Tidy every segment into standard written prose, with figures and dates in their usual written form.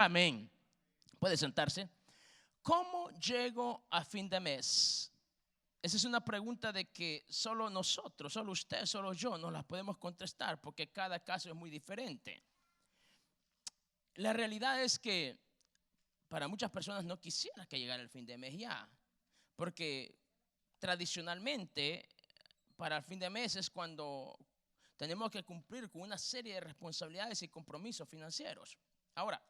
Amén. Puede sentarse. ¿Cómo llego a fin de mes? Esa es una pregunta de que solo nosotros, solo usted, solo yo nos la podemos contestar, porque cada caso es muy diferente. La realidad es que para muchas personas no quisiera que llegara el fin de mes ya, porque tradicionalmente para el fin de mes es cuando tenemos que cumplir con una serie de responsabilidades y compromisos financieros. Ahora,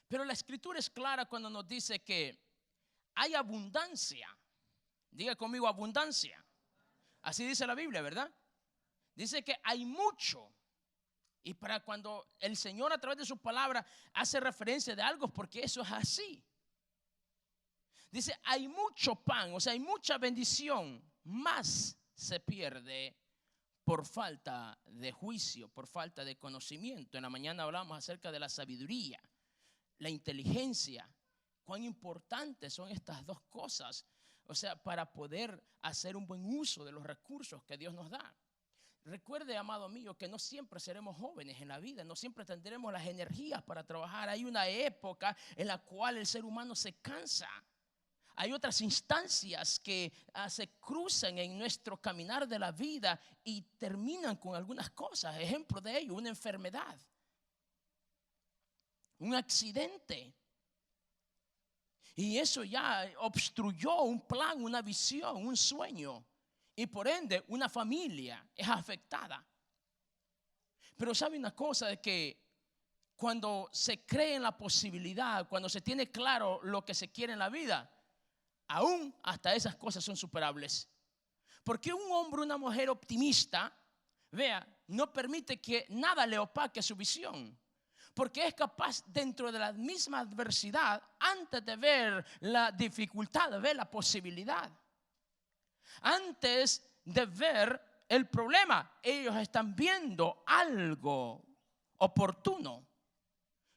pero la escritura es clara cuando nos dice que hay abundancia. Diga conmigo, abundancia. Así dice la Biblia, ¿verdad? Dice que hay mucho. Y para cuando el Señor a través de su palabra hace referencia de algo, porque eso es así. Dice, hay mucho pan, o sea, hay mucha bendición, más se pierde por falta de juicio, por falta de conocimiento. En la mañana hablamos acerca de la sabiduría, la inteligencia, cuán importantes son estas dos cosas, o sea, para poder hacer un buen uso de los recursos que Dios nos da. Recuerde, amado mío, que no siempre seremos jóvenes en la vida, no siempre tendremos las energías para trabajar. Hay una época en la cual el ser humano se cansa. Hay otras instancias que se cruzan en nuestro caminar de la vida y terminan con algunas cosas. Ejemplo de ello, una enfermedad, un accidente. Y eso ya obstruyó un plan, una visión, un sueño. Y por ende, una familia es afectada. Pero sabe una cosa, de que cuando se cree en la posibilidad, cuando se tiene claro lo que se quiere en la vida, aún hasta esas cosas son superables. Porque un hombre, una mujer optimista, vea, no permite que nada le opaque su visión. Porque es capaz, dentro de la misma adversidad, antes de ver la dificultad, de ver la posibilidad. Antes de ver el problema, ellos están viendo algo oportuno.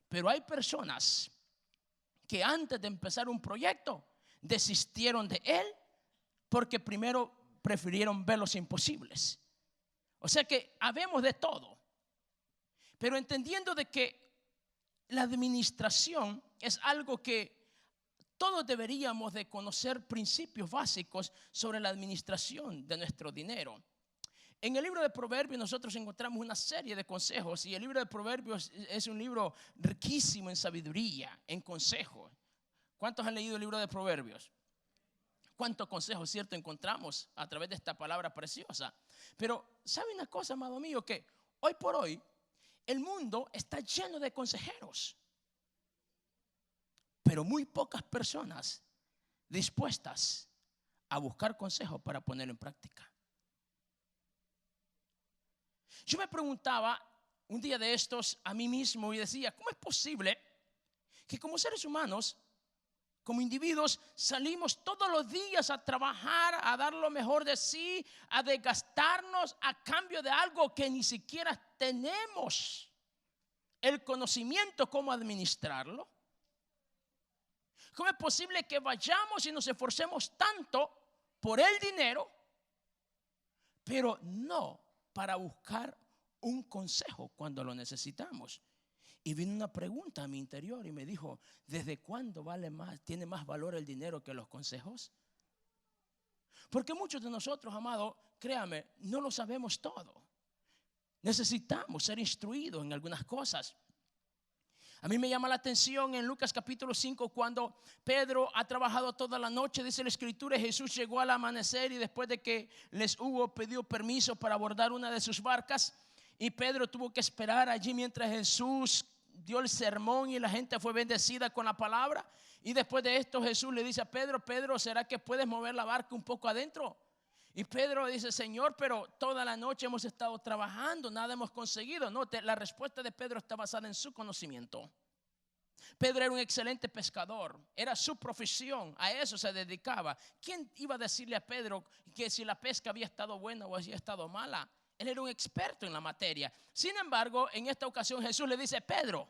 Pero hay personas que antes de empezar un proyecto desistieron de él porque primero prefirieron ver los imposibles. O sea que habemos de todo, pero entendiendo de que la administración es algo que todos deberíamos de conocer, principios básicos sobre la administración de nuestro dinero. En el libro de Proverbios nosotros encontramos una serie de consejos, y el libro de Proverbios es un libro riquísimo en sabiduría, en consejos. ¿Cuántos han leído el libro de Proverbios? ¿Cuántos consejos, cierto, encontramos a través de esta palabra preciosa? Pero ¿sabe una cosa, amado mío? Que hoy por hoy el mundo está lleno de consejeros, pero muy pocas personas dispuestas a buscar consejos para ponerlo en práctica. Yo me preguntaba un día de estos a mí mismo y decía, ¿cómo es posible que como seres humanos, como individuos, salimos todos los días a trabajar, a dar lo mejor de sí, a desgastarnos a cambio de algo que ni siquiera tenemos el conocimiento cómo administrarlo? ¿Cómo es posible que vayamos y nos esforcemos tanto por el dinero, pero no para buscar un consejo cuando lo necesitamos? Y vino una pregunta a mi interior y me dijo, ¿desde cuándo tiene más valor el dinero que los consejos? Porque muchos de nosotros, amado, créame, no lo sabemos todo. Necesitamos ser instruidos en algunas cosas. A mí me llama la atención en Lucas capítulo 5 cuando Pedro ha trabajado toda la noche, dice la escritura, Jesús llegó al amanecer y después de que les hubo pedido permiso para abordar una de sus barcas, y Pedro tuvo que esperar allí mientras Jesús dio el sermón y la gente fue bendecida con la palabra. Y después de esto Jesús le dice a Pedro, Pedro, ¿será que puedes mover la barca un poco adentro? Y Pedro dice, Señor, pero toda la noche hemos estado trabajando, nada hemos conseguido. No, la respuesta de Pedro está basada en su conocimiento. Pedro era un excelente pescador, era su profesión, a eso se dedicaba. ¿Quién iba a decirle a Pedro que si la pesca había estado buena o había estado mala? Él era un experto en la materia. Sin embargo, en esta ocasión Jesús le dice, Pedro,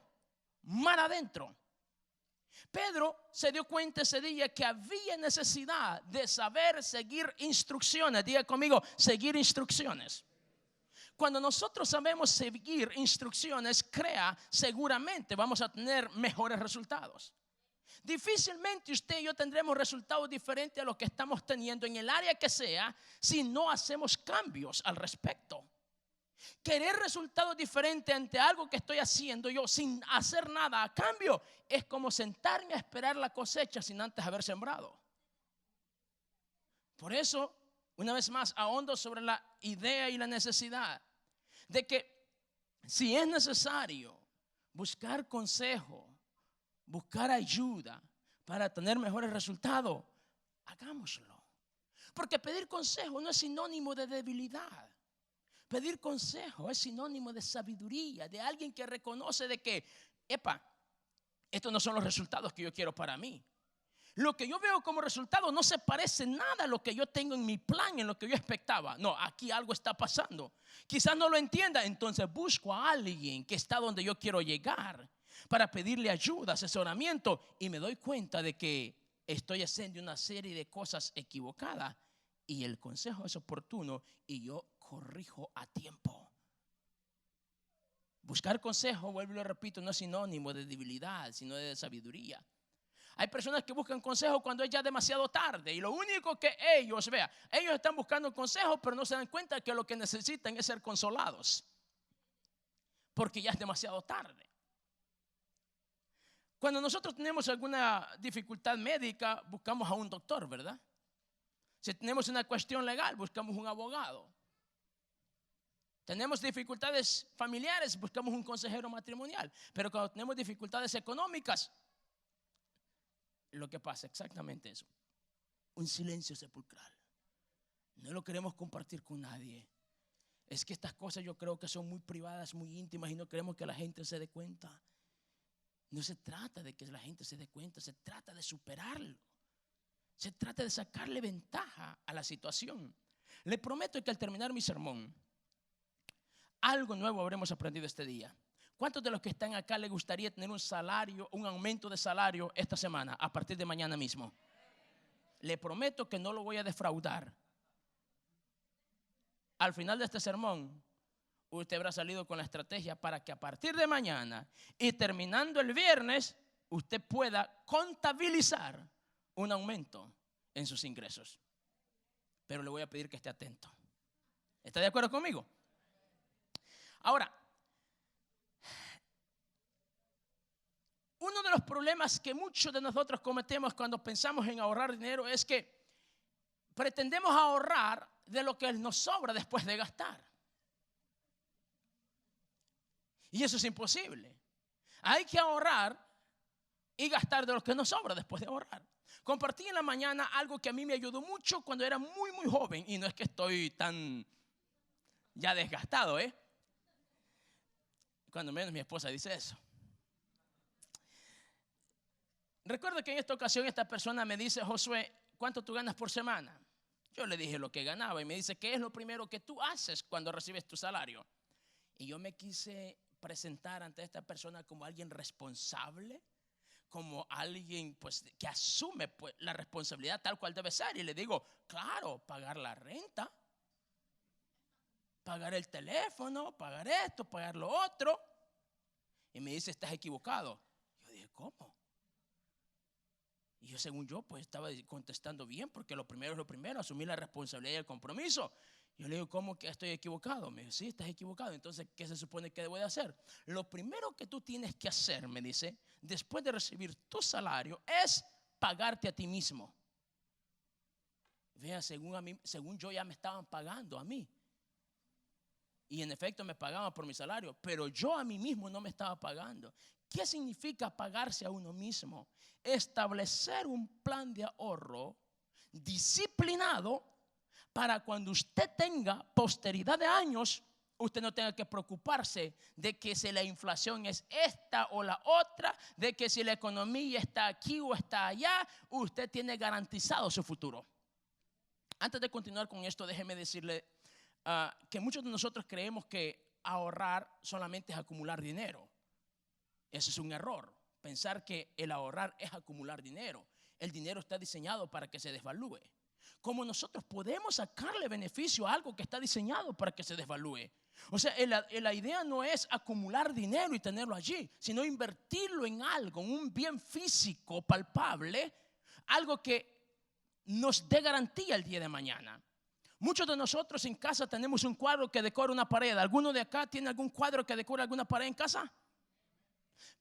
mar adentro. Pedro se dio cuenta ese día que había necesidad de saber seguir instrucciones. Diga conmigo, seguir instrucciones. Cuando nosotros sabemos seguir instrucciones, seguramente vamos a tener mejores resultados. Difícilmente usted y yo tendremos resultados diferentes a los que estamos teniendo en el área que sea si no hacemos cambios al respecto. Querer resultados diferentes ante algo que estoy haciendo yo sin hacer nada a cambio es como sentarme a esperar la cosecha sin antes haber sembrado. Por eso, una vez más, ahondo sobre la idea y la necesidad de que si es necesario buscar consejo, buscar ayuda para tener mejores resultados, hagámoslo. Porque pedir consejo no es sinónimo de debilidad. Pedir consejo es sinónimo de sabiduría, de alguien que reconoce de que, estos no son los resultados que yo quiero para mí. Lo que yo veo como resultado no se parece nada a lo que yo tengo en mi plan, en lo que yo expectaba. No, aquí algo está pasando. Quizás no lo entienda, entonces busco a alguien que está donde yo quiero llegar para pedirle ayuda, asesoramiento, y me doy cuenta de que estoy haciendo una serie de cosas equivocadas y el consejo es oportuno y yo corrijo a tiempo. Buscar consejo, vuelvo y lo repito, no es sinónimo de debilidad, sino de sabiduría. Hay personas que buscan consejo cuando es ya demasiado tarde y lo único que ellos están buscando consejo, pero no se dan cuenta que lo que necesitan es ser consolados porque ya es demasiado tarde. Cuando nosotros tenemos alguna dificultad médica, buscamos a un doctor, ¿verdad? Si tenemos una cuestión legal, buscamos un abogado. Tenemos dificultades familiares, buscamos un consejero matrimonial. Pero cuando tenemos dificultades económicas, lo que pasa exactamente eso. Un silencio sepulcral. No lo queremos compartir con nadie. Es que estas cosas yo creo que son muy privadas, muy íntimas y no queremos que la gente se dé cuenta. No se trata de que la gente se dé cuenta, se trata de superarlo. Se trata de sacarle ventaja a la situación. Le prometo que al terminar mi sermón, algo nuevo habremos aprendido este día. ¿Cuántos de los que están acá les gustaría tener un salario, un aumento de salario esta semana, a partir de mañana mismo? Le prometo que no lo voy a defraudar. Al final de este sermón, usted habrá salido con la estrategia para que a partir de mañana y terminando el viernes, usted pueda contabilizar un aumento en sus ingresos. Pero le voy a pedir que esté atento. ¿Está de acuerdo conmigo? Ahora, uno de los problemas que muchos de nosotros cometemos cuando pensamos en ahorrar dinero es que pretendemos ahorrar de lo que nos sobra después de gastar. Y eso es imposible. Hay que ahorrar y gastar de lo que nos sobra después de ahorrar. Compartí en la mañana algo que a mí me ayudó mucho cuando era muy joven. Y no es que estoy tan ya desgastado, Cuando menos mi esposa dice eso. Recuerdo que en esta ocasión esta persona me dice: Josué, ¿cuánto tú ganas por semana? Yo le dije lo que ganaba y me dice: ¿qué es lo primero que tú haces cuando recibes tu salario? Y yo me quise presentar ante esta persona como alguien responsable, como alguien pues que asume pues la responsabilidad tal cual debe ser. Y le digo: claro, pagar la renta, pagar el teléfono, pagar esto, pagar lo otro. Y me dice: estás equivocado. Yo dije: ¿cómo? Y yo, según yo, pues estaba contestando bien, porque lo primero es lo primero, asumir la responsabilidad y el compromiso. Yo le digo: ¿cómo que estoy equivocado? Me dice: sí, estás equivocado. Entonces, ¿qué se supone que debo de hacer? Lo primero que tú tienes que hacer, me dice, después de recibir tu salario, es pagarte a ti mismo. Vea, según yo ya me estaban pagando a mí. Y en efecto me pagaban por mi salario, pero yo a mí mismo no me estaba pagando. ¿Qué significa pagarse a uno mismo? Establecer un plan de ahorro disciplinado para cuando usted tenga posteridad de años, usted no tenga que preocuparse de que si la inflación es esta o la otra, de que si la economía está aquí o está allá, usted tiene garantizado su futuro. Antes de continuar con esto, déjeme decirle que muchos de nosotros creemos que ahorrar solamente es acumular dinero. Ese es un error. Pensar que el ahorrar es acumular dinero. El dinero está diseñado para que se desvalúe. como nosotros podemos sacarle beneficio a algo que está diseñado para que se desvalúe. O sea, la idea no es acumular dinero y tenerlo allí, sino invertirlo en algo, en un bien físico palpable, algo que nos dé garantía el día de mañana. Muchos de nosotros en casa tenemos un cuadro que decora una pared. ¿Alguno de acá tiene algún cuadro que decora alguna pared en casa?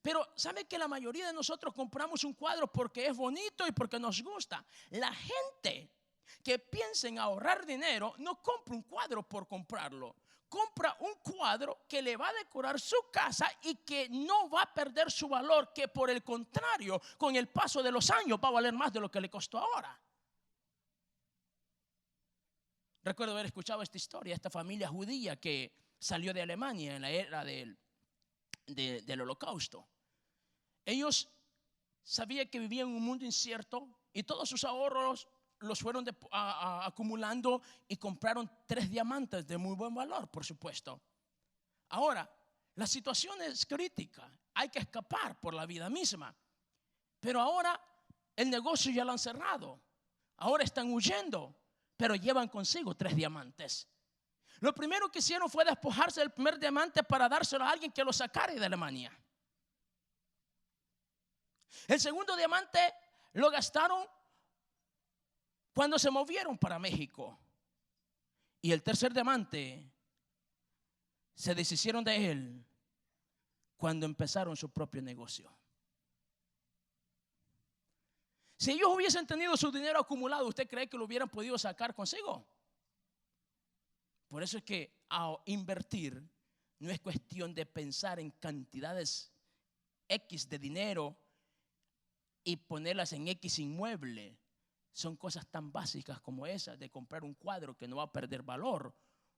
Pero ¿sabe que la mayoría de nosotros compramos un cuadro porque es bonito y porque nos gusta? La gente que piensa en ahorrar dinero no compra un cuadro por comprarlo. Compra un cuadro que le va a decorar su casa y que no va a perder su valor, que por el contrario, con el paso de los años va a valer más de lo que le costó ahora. Recuerdo haber escuchado esta historia, esta familia judía que salió de Alemania en la era del Holocausto. Ellos sabían que vivían en un mundo incierto y todos sus ahorros los fueron acumulando y compraron 3 diamantes de muy buen valor, por supuesto. Ahora, la situación es crítica, hay que escapar por la vida misma. Pero ahora el negocio ya lo han cerrado, ahora están huyendo, pero llevan consigo 3 diamantes. Lo primero que hicieron fue despojarse del primer diamante para dárselo a alguien que lo sacara de Alemania. El segundo diamante lo gastaron cuando se movieron para México. Y el tercer diamante se deshicieron de él cuando empezaron su propio negocio. Si ellos hubiesen tenido su dinero acumulado, ¿usted cree que lo hubieran podido sacar consigo? Por eso es que invertir no es cuestión de pensar en cantidades X de dinero y ponerlas en X inmueble. Son cosas tan básicas como esas de comprar un cuadro que no va a perder valor,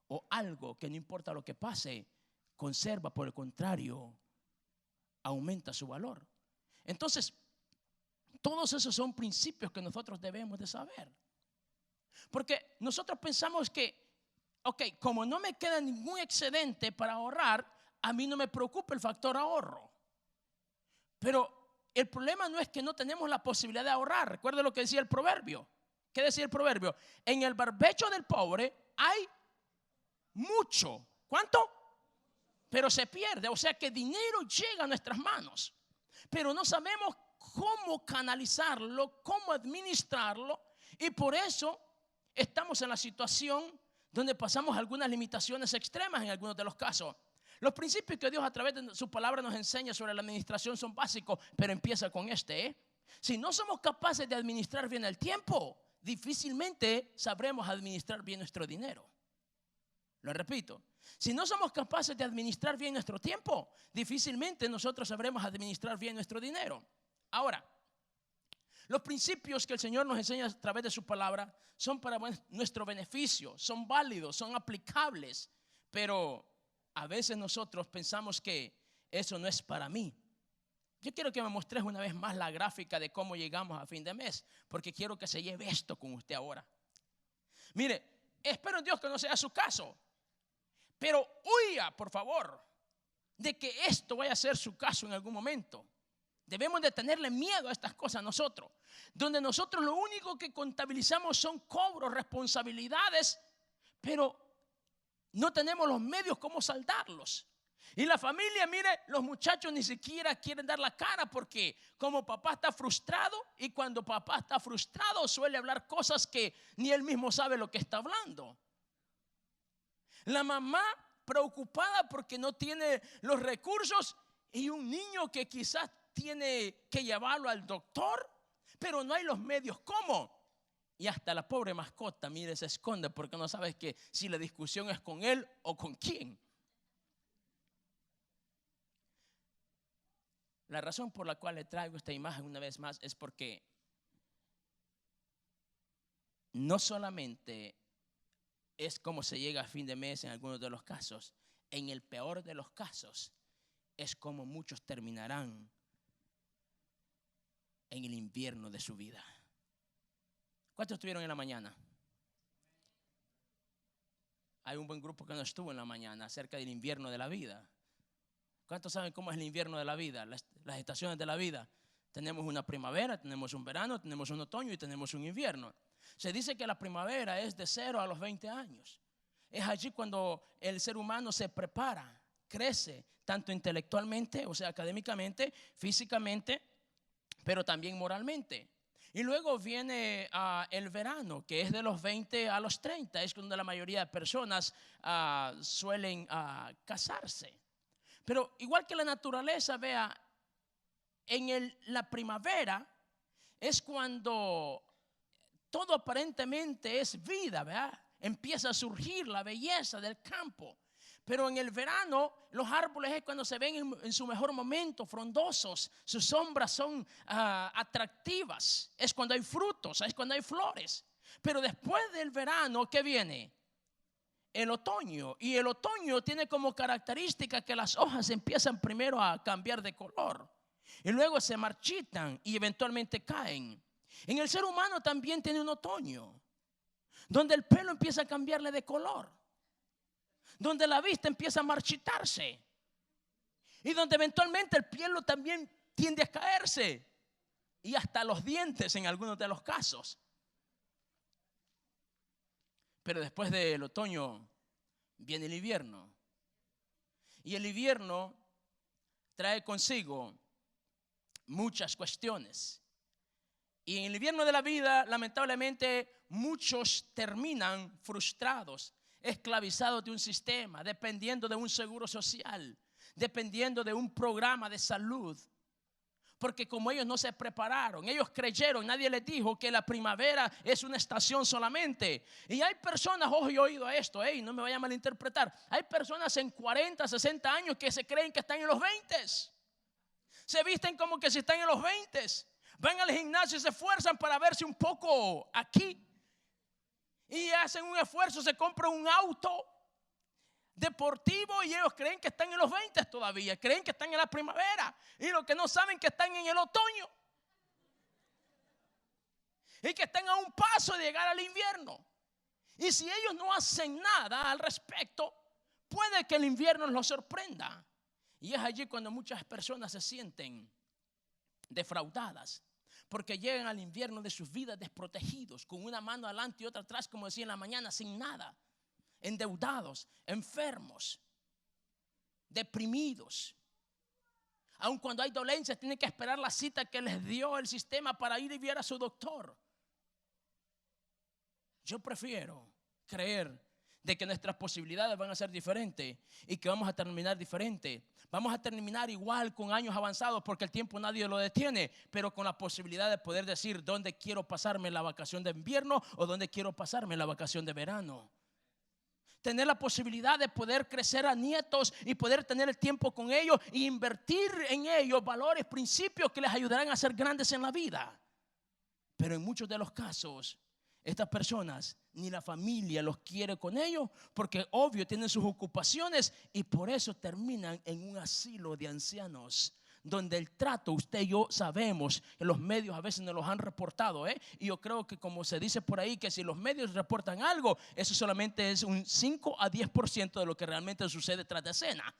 o algo que no importa lo que pase, conserva, por el contrario, aumenta su valor. Entonces, todos esos son principios que nosotros debemos de saber. Porque nosotros pensamos que, como no me queda ningún excedente para ahorrar, a mí no me preocupa el factor ahorro. Pero el problema no es que no tenemos la posibilidad de ahorrar. Recuerde lo que decía el proverbio. ¿Qué decía el proverbio? En el barbecho del pobre hay mucho. ¿Cuánto? Pero se pierde. O sea que dinero llega a nuestras manos, pero no sabemos cómo canalizarlo, cómo administrarlo. Y por eso estamos en la situación donde pasamos algunas limitaciones extremas en algunos de los casos. Los principios que Dios a través de su palabra nos enseña sobre la administración son básicos, pero empieza con Si no somos capaces de administrar bien el tiempo, difícilmente sabremos administrar bien nuestro dinero. Lo repito, si no somos capaces de administrar bien nuestro tiempo, difícilmente nosotros sabremos administrar bien nuestro dinero. Ahora, los principios que el Señor nos enseña a través de su palabra son para nuestro beneficio, son válidos, son aplicables, pero a veces nosotros pensamos que eso no es para mí. Yo quiero que me muestres una vez más la gráfica de cómo llegamos a fin de mes, porque quiero que se lleve esto con usted ahora. Mire, espero en Dios que no sea su caso, pero huya, por favor, de que esto vaya a ser su caso en algún momento. Debemos de tenerle miedo a estas cosas nosotros, donde nosotros lo único que contabilizamos son cobros, responsabilidades, pero no tenemos los medios como saldarlos. Y la familia, mire, los muchachos ni siquiera quieren dar la cara porque como papá está frustrado, y cuando papá está frustrado suele hablar cosas que ni él mismo sabe lo que está hablando. La mamá preocupada porque no tiene los recursos, y un niño que quizás tiene que llevarlo al doctor, pero no hay los medios. ¿Cómo? Y hasta la pobre mascota, mire, se esconde porque no sabes que si la discusión es con él o con quién. La razón por la cual le traigo esta imagen una vez más es porque no solamente es como se llega a fin de mes en algunos de los casos, en el peor de los casos es como muchos terminarán en el invierno de su vida. ¿Cuántos estuvieron en la mañana? Hay un buen grupo que no estuvo en la mañana acerca del invierno de la vida. ¿Cuántos saben cómo es el invierno de la vida? Las estaciones de la vida. Tenemos una primavera, tenemos un verano, tenemos un otoño y tenemos un invierno. Se dice que la primavera es de 0 a los 20 años. Es allí cuando el ser humano se prepara, crece, tanto intelectualmente, o sea, académicamente, físicamente, pero también moralmente. Y luego viene el verano, que es de los 20 a los 30. Es cuando la mayoría de personas suelen casarse. Pero igual que la naturaleza, vea, en la primavera es cuando todo aparentemente es vida, ¿verdad? Empieza a surgir la belleza del campo. Pero en el verano los árboles es cuando se ven en su mejor momento, frondosos. Sus sombras son atractivas. Es cuando hay frutos, es cuando hay flores. Pero después del verano, ¿qué viene? El otoño. Y el otoño tiene como característica que las hojas empiezan primero a cambiar de color. Y luego se marchitan y eventualmente caen. En el ser humano también tiene un otoño, donde el pelo empieza a cambiarle de color, donde la vista empieza a marchitarse y donde eventualmente el pelo también tiende a caerse y hasta los dientes en algunos de los casos. Pero después del otoño viene el invierno, y el invierno trae consigo muchas cuestiones. Y en el invierno de la vida, lamentablemente, muchos terminan frustrados, esclavizados de un sistema, dependiendo de un seguro social, dependiendo de un programa de salud. Porque como ellos no se prepararon, ellos creyeron, nadie les dijo que la primavera es una estación solamente. Y hay personas, ojo, yo he oído esto, no me vayan a malinterpretar. Hay personas en 40, 60 años que se creen que están en los 20. Se visten como que si están en los 20. Van al gimnasio y se esfuerzan para verse un poco aquí. Y hacen un esfuerzo, se compran un auto deportivo y ellos creen que están en los 20 todavía. Creen que están en la primavera. Y lo que no saben que están en el otoño. Y que están a un paso de llegar al invierno. Y si ellos no hacen nada al respecto, puede que el invierno los sorprenda. Y es allí cuando muchas personas se sienten defraudadas, porque llegan al invierno de sus vidas desprotegidos, con una mano adelante y otra atrás, como decía en la mañana, sin nada, endeudados, enfermos, deprimidos. Aun cuando hay dolencias, tienen que esperar la cita que les dio el sistema para ir y ver a su doctor. Yo prefiero creer de que nuestras posibilidades van a ser diferentes y que vamos a terminar diferente. Vamos a terminar igual con años avanzados, porque el tiempo nadie lo detiene, pero con la posibilidad de poder decir dónde quiero pasarme la vacación de invierno o dónde quiero pasarme la vacación de verano. Tener la posibilidad de poder crecer a nietos y poder tener el tiempo con ellos e invertir en ellos valores, principios que les ayudarán a ser grandes en la vida. Pero en muchos de los casos, estas personas, ni la familia los quiere con ellos, porque obvio tienen sus ocupaciones y por eso terminan en un asilo de ancianos, donde el trato, usted y yo sabemos, que los medios a veces nos los han reportado, y yo creo que como se dice por ahí, que si los medios reportan algo, eso solamente es un 5 a 10% de lo que realmente sucede tras de escena.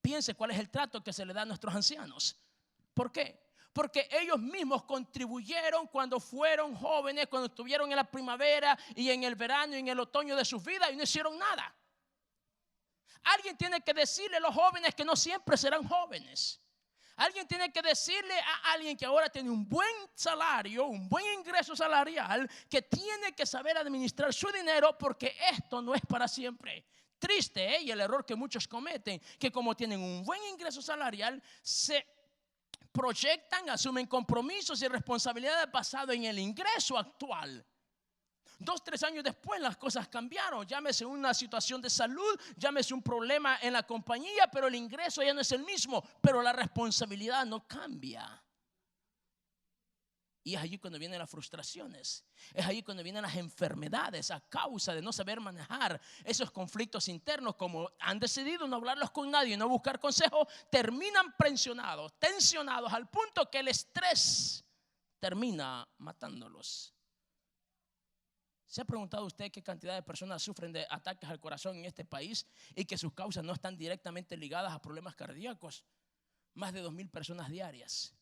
Piense cuál es el trato que se le da a nuestros ancianos. ¿Por qué? Porque ellos mismos contribuyeron cuando fueron jóvenes, cuando estuvieron en la primavera y en el verano y en el otoño de sus vidas y no hicieron nada. Alguien tiene que decirle a los jóvenes que no siempre serán jóvenes. Alguien tiene que decirle a alguien que ahora tiene un buen salario, un buen ingreso salarial, que tiene que saber administrar su dinero, porque esto no es para siempre. Triste, y el error que muchos cometen, que como tienen un buen ingreso salarial, se proyectan, asumen compromisos y responsabilidades basadas en el ingreso actual. 2, 3 años después las cosas cambiaron. Llámese una situación de salud, llámese un problema en la compañía, pero el ingreso ya no es el mismo, pero la responsabilidad no cambia. Y es allí cuando vienen las frustraciones, es allí cuando vienen las enfermedades a causa de no saber manejar esos conflictos internos. Como han decidido no hablarlos con nadie, no buscar consejo, terminan presionados, tensionados, al punto que el estrés termina matándolos. ¿Se ha preguntado usted qué cantidad de personas sufren de ataques al corazón en este país y que sus causas no están directamente ligadas a problemas cardíacos? Más de 2,000 personas diarias.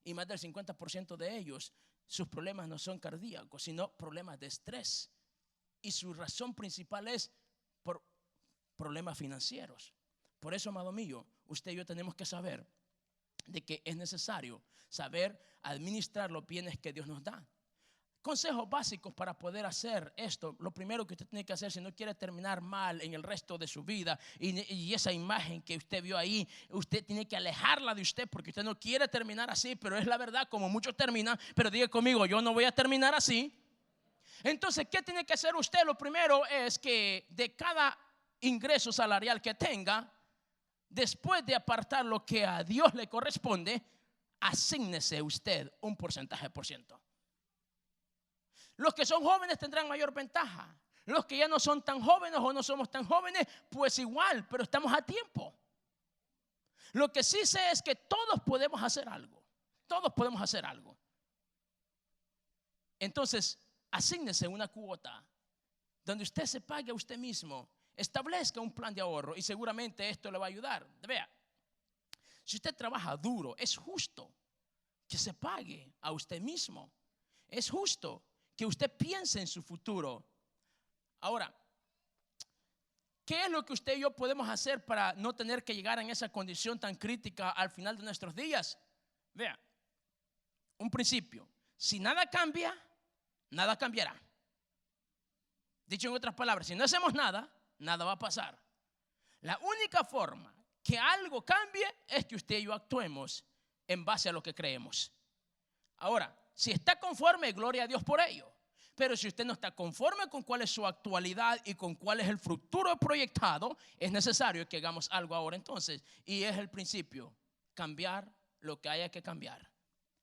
Y más del 50% de ellos, sus problemas no son cardíacos, sino problemas de estrés. Y su razón principal es por problemas financieros. Por eso, amado mío, usted y yo tenemos que saber de que es necesario saber administrar los bienes que Dios nos da. Consejos básicos para poder hacer esto. Lo primero que usted tiene que hacer, si no quiere terminar mal en el resto de su vida, y esa imagen que usted vio ahí, usted tiene que alejarla de usted, porque usted no quiere terminar así, pero es la verdad, como muchos terminan. Pero diga conmigo, yo no voy a terminar así. Entonces, ¿qué tiene que hacer usted? Lo primero es que de cada ingreso salarial que tenga, después de apartar lo que a Dios le corresponde, asígnese usted un porcentaje por ciento. Los que son jóvenes tendrán mayor ventaja. Los que ya no son tan jóvenes o no somos tan jóvenes, pues igual, pero estamos a tiempo. Lo que sí sé es que todos podemos hacer algo. Todos podemos hacer algo. Entonces, asígnese una cuota donde usted se pague a usted mismo. Establezca un plan de ahorro y seguramente esto le va a ayudar. Vea, si usted trabaja duro, es justo que se pague a usted mismo. Es justo que usted piense en su futuro. Ahora, ¿qué es lo que usted y yo podemos hacer para no tener que llegar en esa condición tan crítica al final de nuestros días? Vea, un principio: si nada cambia, nada cambiará. Dicho en otras palabras, si no hacemos nada, nada va a pasar. La única forma que algo cambie es que usted y yo actuemos en base a lo que creemos. Ahora, si está conforme, gloria a Dios por ello. Pero si usted no está conforme con cuál es su actualidad y con cuál es el futuro proyectado, es necesario que hagamos algo ahora entonces. Y es el principio: cambiar lo que haya que cambiar.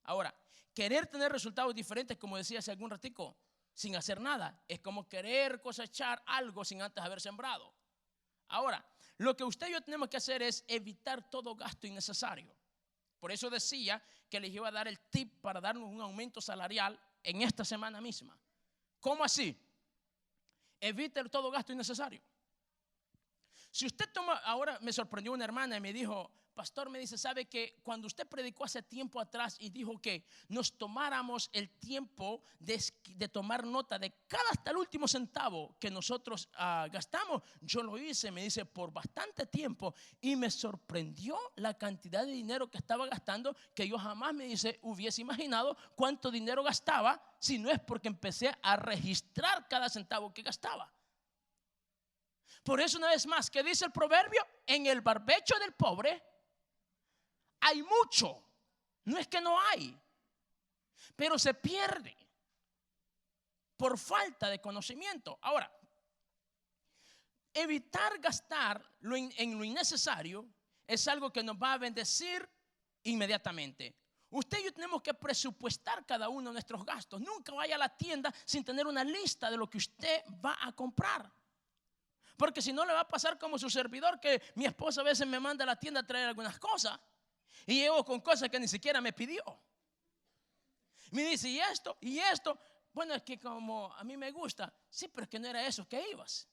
Ahora, querer tener resultados diferentes, como decía hace algún ratico, sin hacer nada, es como querer cosechar algo sin antes haber sembrado. Ahora, lo que usted y yo tenemos que hacer es evitar todo gasto innecesario. Por eso decía que les iba a dar el tip para darnos un aumento salarial en esta semana misma. ¿Cómo así? Evite todo gasto innecesario. Si usted toma, ahora me sorprendió una hermana y me dijo: pastor, me dice, ¿sabe que cuando usted predicó hace tiempo atrás y dijo que nos tomáramos el tiempo de tomar nota de cada hasta el último centavo que nosotros gastamos? Yo lo hice, me dice, por bastante tiempo, y me sorprendió la cantidad de dinero que estaba gastando, que yo jamás, me dice, hubiese imaginado cuánto dinero gastaba, si no es porque empecé a registrar cada centavo que gastaba. Por eso, una vez más, ¿qué dice el proverbio? En el barbecho del pobre hay mucho. No es que no hay, pero se pierde por falta de conocimiento. Ahora, evitar gastar en lo innecesario es algo que nos va a bendecir inmediatamente. Usted y yo tenemos que presupuestar cada uno de nuestros gastos. Nunca vaya a la tienda sin tener una lista de lo que usted va a comprar. Porque si no, le va a pasar como su servidor, que mi esposa a veces me manda a la tienda a traer algunas cosas y llego con cosas que ni siquiera me pidió. Me dice, ¿y esto? ¿Y esto? Bueno, es que como a mí me gusta. Sí, pero es que no era eso que ibas.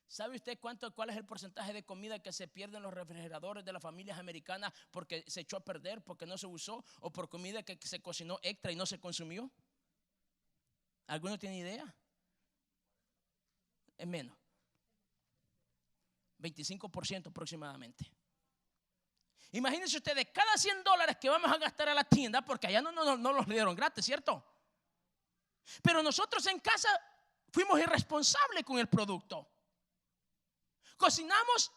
¿Sabe usted cuál es el porcentaje de comida que se pierde en los refrigeradores de las familias americanas porque se echó a perder, porque no se usó, o por comida que se cocinó extra y no se consumió? ¿Alguno tiene idea? Es menos, 25% aproximadamente. Imagínense ustedes, cada $100 que vamos a gastar a la tienda, porque allá no los dieron gratis, ¿cierto? Pero nosotros en casa fuimos irresponsables con el producto. Cocinamos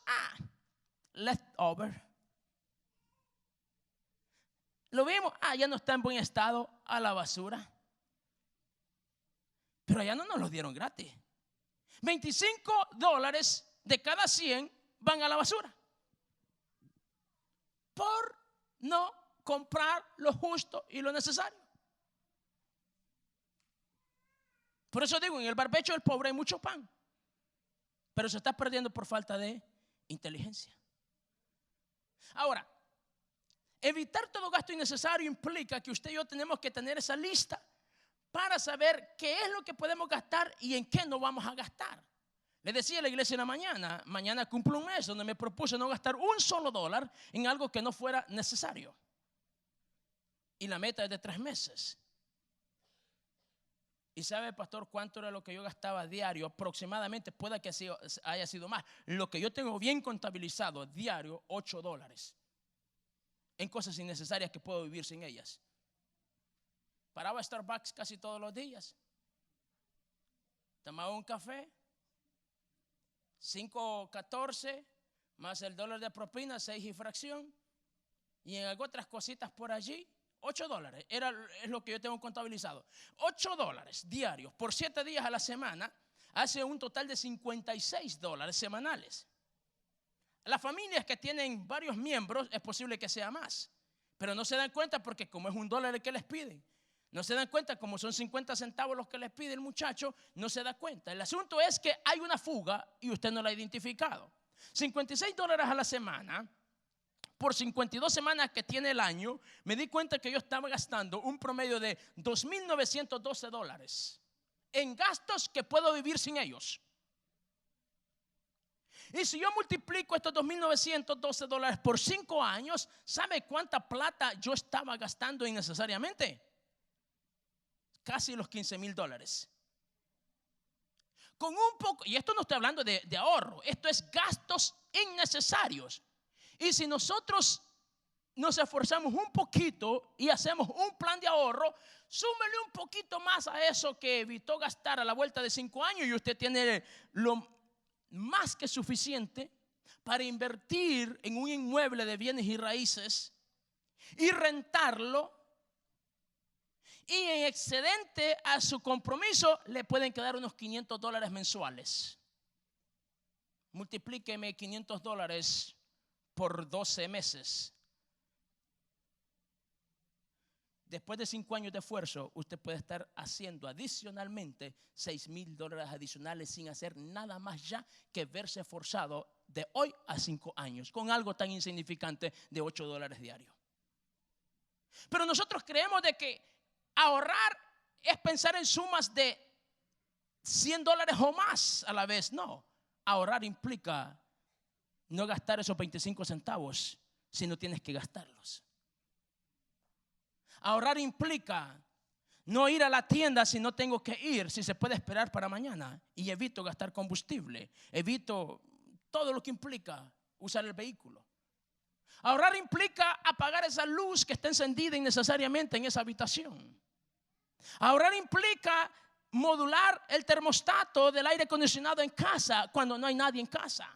leftover. Lo vimos, ya no está en buen estado, a la basura. Pero allá no nos los dieron gratis. $25 de cada 100 van a la basura por no comprar lo justo y lo necesario. Por eso digo, en el barbecho del pobre hay mucho pan, pero se está perdiendo por falta de inteligencia. Ahora, evitar todo gasto innecesario implica que usted y yo tenemos que tener esa lista para saber qué es lo que podemos gastar y en qué no vamos a gastar. Le decía a la iglesia en la mañana cumplo un mes donde me propuse no gastar un solo dólar en algo que no fuera necesario. y la meta es de 3 meses. ¿Y sabe, pastor, cuánto era lo que yo gastaba diario? Aproximadamente, puede que haya sido más. Lo que yo tengo bien contabilizado diario, $8. En cosas innecesarias que puedo vivir sin ellas. Paraba a Starbucks casi todos los días. Tomaba un café, 5.14, más el $1 de propina, 6 y fracción. Y en otras cositas por allí, $8. Es lo que yo tengo contabilizado. $8 diarios por 7 días a la semana hace un total de $56 semanales. Las familias que tienen varios miembros es posible que sea más, pero no se dan cuenta porque como es $1 el que les piden, no se dan cuenta como son 50 centavos los que les pide el muchacho, no se da cuenta. El asunto es que hay una fuga y usted no la ha identificado. $56 a la semana. Por 52 semanas que tiene el año, me di cuenta que yo estaba gastando un promedio de $2,912 en gastos que puedo vivir sin ellos. Y si yo multiplico estos $2,912 por 5 años, ¿sabe cuánta plata yo estaba gastando innecesariamente? Casi los $15,000. Con un poco, y esto no estoy hablando de ahorro, esto es gastos innecesarios. Y si nosotros nos esforzamos un poquito y hacemos un plan de ahorro, súmele un poquito más a eso que evitó gastar a la vuelta de 5 años y usted tiene lo más que suficiente para invertir en un inmueble de bienes y raíces y rentarlo, y en excedente a su compromiso le pueden quedar unos $500 mensuales. Multiplíqueme $500 por 12 meses. Después de 5 años de esfuerzo, usted puede estar haciendo adicionalmente $6,000 adicionales sin hacer nada más ya que verse forzado de hoy a 5 años con algo tan insignificante de $8 diarios. Pero nosotros creemos de que ahorrar es pensar en sumas de $100 o más a la vez. No, ahorrar implica no gastar esos 25 centavos si no tienes que gastarlos. Ahorrar implica no ir a la tienda si no tengo que ir, si se puede esperar para mañana. Y evito gastar combustible, evito todo lo que implica usar el vehículo. Ahorrar implica apagar esa luz que está encendida innecesariamente en esa habitación. Ahorrar implica modular el termostato del aire acondicionado en casa cuando no hay nadie en casa.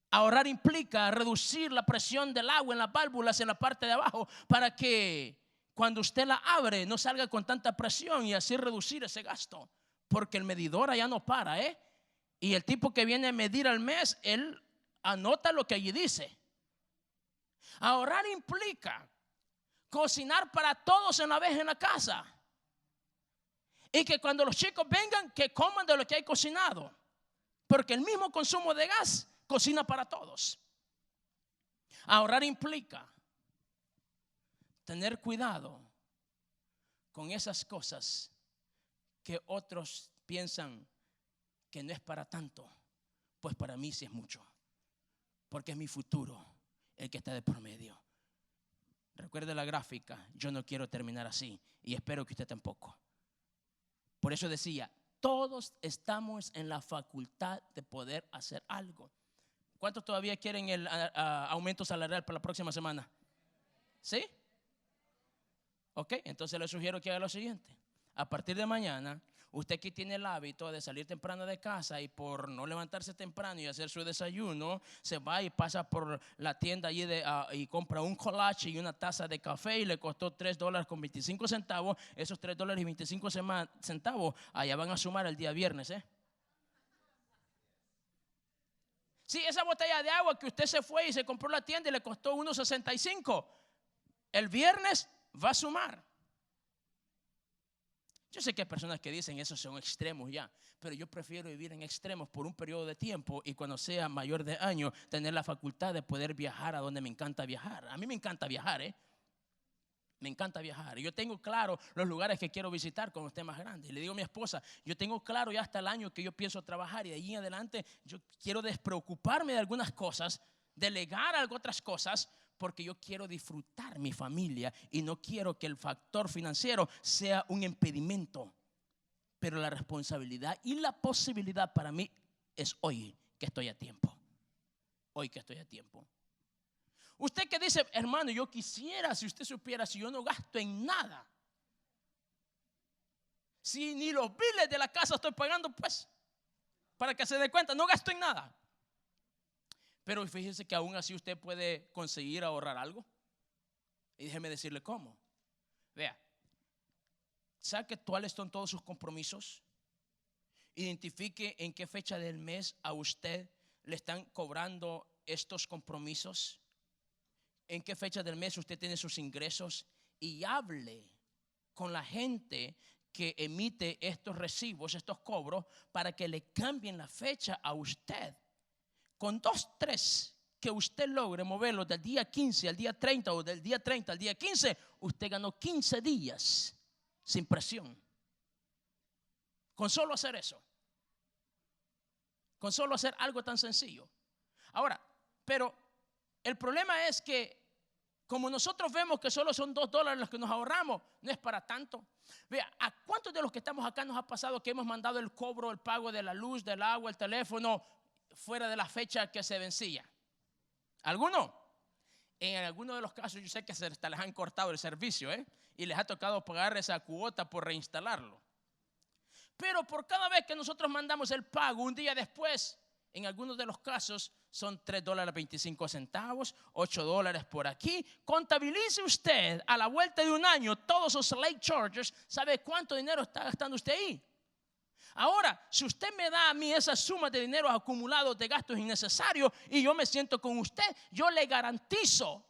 Ahorrar implica reducir la presión del agua en las válvulas en la parte de abajo para que cuando usted la abre no salga con tanta presión y así reducir ese gasto. Porque el medidor allá no para, y el tipo que viene a medir al mes, él anota lo que allí dice. Ahorrar implica cocinar para todos en la vez en la casa. Y que cuando los chicos vengan, que coman de lo que hay cocinado. Porque el mismo consumo de gas cocina para todos. Ahorrar implica tener cuidado con esas cosas que otros piensan que no es para tanto. Pues para mí sí es mucho. Porque es mi futuro el que está de por medio. Recuerde la gráfica, yo no quiero terminar así y espero que usted tampoco. Por eso decía, todos estamos en la facultad de poder hacer algo. ¿Cuántos todavía quieren el aumento salarial para la próxima semana? ¿Sí? Ok, entonces le sugiero que haga lo siguiente. A partir de mañana, usted que tiene el hábito de salir temprano de casa y por no levantarse temprano y hacer su desayuno, se va y pasa por la tienda allí y compra un collage y una taza de café y le costó $3.25. Esos $3.25 allá van a sumar el día viernes, Sí, esa botella de agua que usted se fue y se compró en la tienda y le costó $1.65, el viernes va a sumar. Yo sé que hay personas que dicen esos son extremos ya, pero yo prefiero vivir en extremos por un periodo de tiempo y cuando sea mayor de año tener la facultad de poder viajar a donde me encanta viajar. A mí me encanta viajar, Me encanta viajar. Yo tengo claro los lugares que quiero visitar cuando esté más grande. Y le digo a mi esposa, yo tengo claro ya hasta el año que yo pienso trabajar y de allí en adelante yo quiero despreocuparme de algunas cosas, delegar otras cosas, porque yo quiero disfrutar mi familia y no quiero que el factor financiero sea un impedimento. Pero la responsabilidad y la posibilidad para mí es hoy que estoy a tiempo. Hoy que estoy a tiempo. Usted que dice, hermano, yo quisiera, si usted supiera, si yo no gasto en nada, si ni los biles de la casa estoy pagando, pues, para que se dé cuenta, no gasto en nada. Pero fíjese que aún así usted puede conseguir ahorrar algo. Y déjeme decirle cómo. Vea, saque cuáles son todos sus compromisos. Identifique en qué fecha del mes a usted le están cobrando estos compromisos. En qué fecha del mes usted tiene sus ingresos. Y hable con la gente que emite estos recibos, estos cobros, para que le cambien la fecha a usted. Con 2, 3 que usted logre moverlo del día 15 al día 30 o del día 30 al día 15, usted ganó 15 días sin presión. Con solo hacer eso. Con solo hacer algo tan sencillo. Ahora, pero el problema es que como nosotros vemos que solo son $2 los que nos ahorramos, no es para tanto. Vea, ¿a cuántos de los que estamos acá nos ha pasado que hemos mandado el cobro, el pago de la luz, del agua, el teléfono fuera de la fecha que se vencía? ¿Alguno? En algunos de los casos yo sé que hasta les han cortado el servicio, y les ha tocado pagar esa cuota por reinstalarlo. Pero por cada vez que nosotros mandamos el pago un día después, en algunos de los casos son $3.25, $8 por aquí. Contabilice usted a la vuelta de un año todos esos late charges. ¿Sabe cuánto dinero está gastando usted ahí? Ahora, si usted me da a mí esa suma de dinero acumulados de gastos innecesarios y yo me siento con usted, yo le garantizo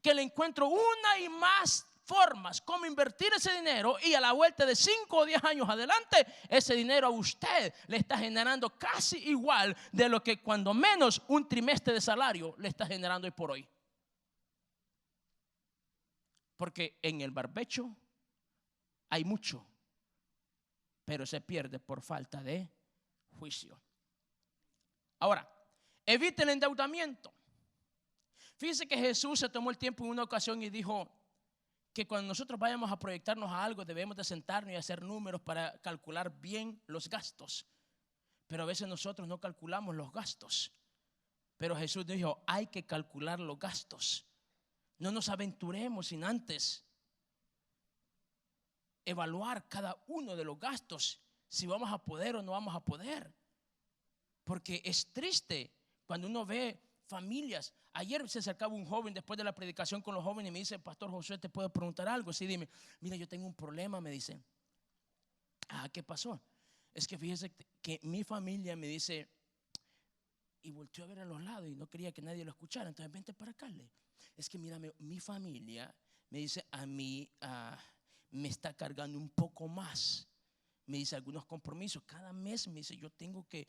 que le encuentro una y más formas como invertir ese dinero, y a la vuelta de 5 o 10 años adelante, ese dinero a usted le está generando casi igual de lo que cuando menos un trimestre de salario le está generando hoy por hoy. Porque en el barbecho hay mucho, pero se pierde por falta de juicio. Ahora, evite el endeudamiento. Fíjese que Jesús se tomó el tiempo en una ocasión y dijo que cuando nosotros vayamos a proyectarnos a algo, debemos de sentarnos y hacer números para calcular bien los gastos. Pero a veces nosotros no calculamos los gastos. Pero Jesús dijo, hay que calcular los gastos. No nos aventuremos sin antes evaluar cada uno de los gastos, si vamos a poder o no vamos a poder. Porque es triste cuando uno ve familias. Ayer se acercaba un joven después de la predicación con los jóvenes y me dice, Pastor Josué, ¿te puedo preguntar algo? Sí, dime. Mira, yo tengo un problema, me dice. ¿Qué pasó? Es que fíjese que mi familia me dice, y volteó a ver a los lados y no quería que nadie lo escuchara, entonces vente para acá. Es que mira, mi familia me dice, a mí me está cargando un poco más. Me dice algunos compromisos. Cada mes me dice, yo tengo que,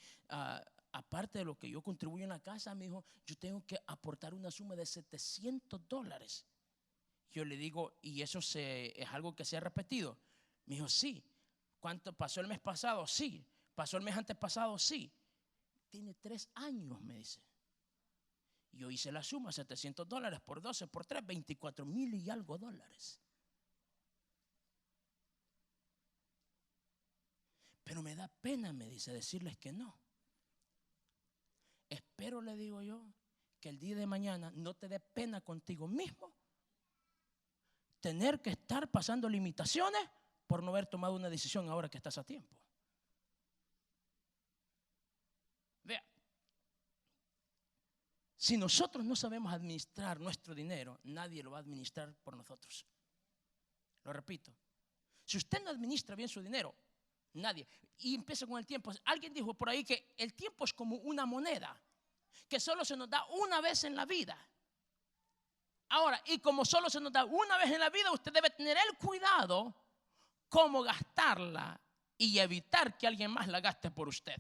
aparte de lo que yo contribuyo en la casa, me dijo, yo tengo que aportar una suma de $700. Yo le digo, ¿y eso es algo que se ha repetido? Me dijo, sí. ¿Cuánto pasó el mes pasado? Sí. ¿Pasó el mes antepasado? Sí. Tiene 3 años, me dice. Yo hice la suma, $700 por 12, por 3, 24,000 y algo dólares. Pero me da pena, me dice, decirles que no. Espero, le digo yo, que el día de mañana no te dé pena contigo mismo tener que estar pasando limitaciones por no haber tomado una decisión ahora que estás a tiempo. Vea, si nosotros no sabemos administrar nuestro dinero, nadie lo va a administrar por nosotros. Lo repito, si usted no administra bien su dinero, nadie. Y empieza con el tiempo. Alguien dijo por ahí que el tiempo es como una moneda que solo se nos da una vez en la vida. Ahora, y como solo se nos da una vez en la vida, usted debe tener el cuidado cómo gastarla y evitar que alguien más la gaste por usted.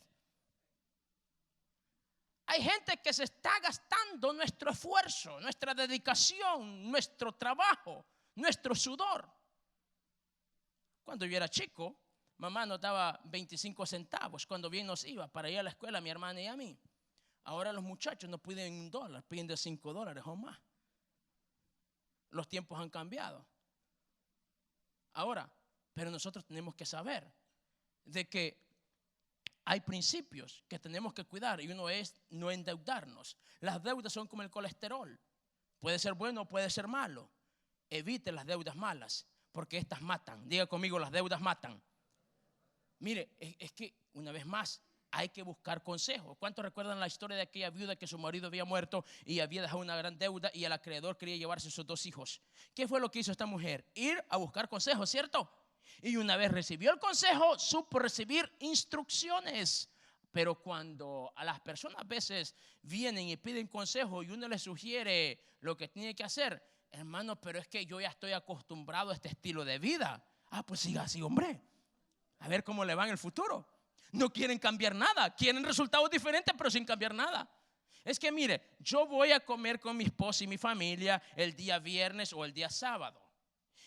Hay gente que se está gastando nuestro esfuerzo, nuestra dedicación, nuestro trabajo, nuestro sudor. Cuando yo era chico, mamá nos daba 25 centavos cuando bien nos iba para ir a la escuela, a mi hermana y a mí. Ahora los muchachos no piden $1, piden de $5 o más. los tiempos han cambiado. Ahora, pero nosotros tenemos que saber de que hay principios que tenemos que cuidar y uno es no endeudarnos. Las deudas son como el colesterol. Puede ser bueno o puede ser malo. Evite las deudas malas porque estas matan. Diga conmigo, las deudas matan. Mire, es que una vez más hay que buscar consejos. ¿Cuántos recuerdan la historia de aquella viuda que su marido había muerto y había dejado una gran deuda y el acreedor quería llevarse a sus 2 hijos? ¿Qué fue lo que hizo esta mujer? Ir a buscar consejos, ¿cierto? Y una vez recibió el consejo, supo recibir instrucciones. Pero cuando a las personas a veces vienen y piden consejo y uno les sugiere lo que tiene que hacer, hermano, pero es que yo ya estoy acostumbrado a este estilo de vida. Pues siga así, hombre. A ver cómo le va en el futuro. No quieren cambiar nada, quieren resultados diferentes pero sin cambiar nada. Es que mire, yo voy a comer con mi esposa y mi familia el día viernes o el día sábado.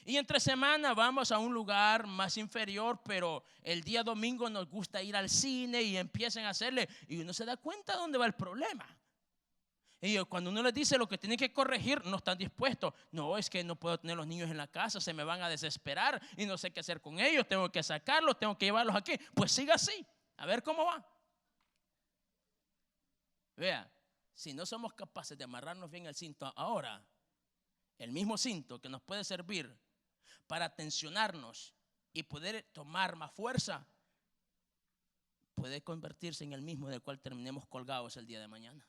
Y entre semana vamos a un lugar más inferior, pero el día domingo nos gusta ir al cine y empiezan a hacerle, y uno se da cuenta de dónde va el problema. Y cuando uno les dice lo que tienen que corregir, no están dispuestos. No, es que no puedo tener los niños en la casa, se me van a desesperar y no sé qué hacer con ellos, tengo que sacarlos, tengo que llevarlos aquí. Pues siga así, a ver cómo va. Vea, si no somos capaces de amarrarnos bien el cinto ahora, el mismo cinto que nos puede servir para tensionarnos y poder tomar más fuerza, puede convertirse en el mismo del cual terminemos colgados el día de mañana.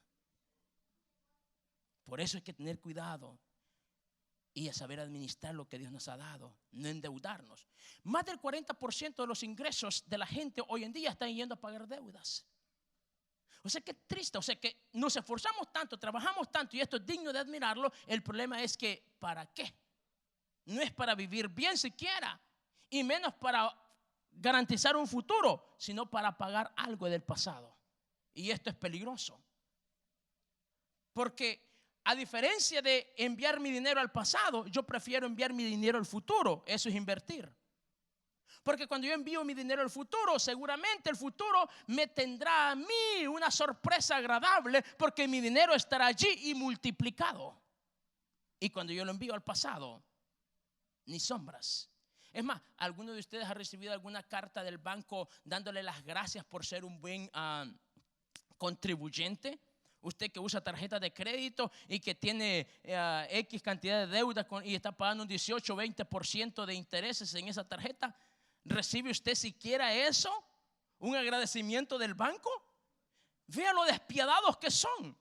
Por eso hay que tener cuidado y a saber administrar lo que Dios nos ha dado, no endeudarnos. Más del 40% de los ingresos de la gente hoy en día están yendo a pagar deudas. O sea, qué triste, o sea, que nos esforzamos tanto, trabajamos tanto y esto es digno de admirarlo. El problema es que, ¿para qué? No es para vivir bien siquiera y menos para garantizar un futuro, sino para pagar algo del pasado. Y esto es peligroso. Porque a diferencia de enviar mi dinero al pasado, yo prefiero enviar mi dinero al futuro. Eso es invertir. Porque cuando yo envío mi dinero al futuro, seguramente el futuro me tendrá a mí una sorpresa agradable porque mi dinero estará allí y multiplicado. Y cuando yo lo envío al pasado, ni sombras. Es más, ¿alguno de ustedes ha recibido alguna carta del banco dándole las gracias por ser un buen contribuyente? Usted que usa tarjeta de crédito y que tiene X cantidad de deuda y está pagando un 18 o 20% de intereses en esa tarjeta, ¿recibe usted siquiera eso? ¿Un agradecimiento del banco? Vea lo despiadados que son.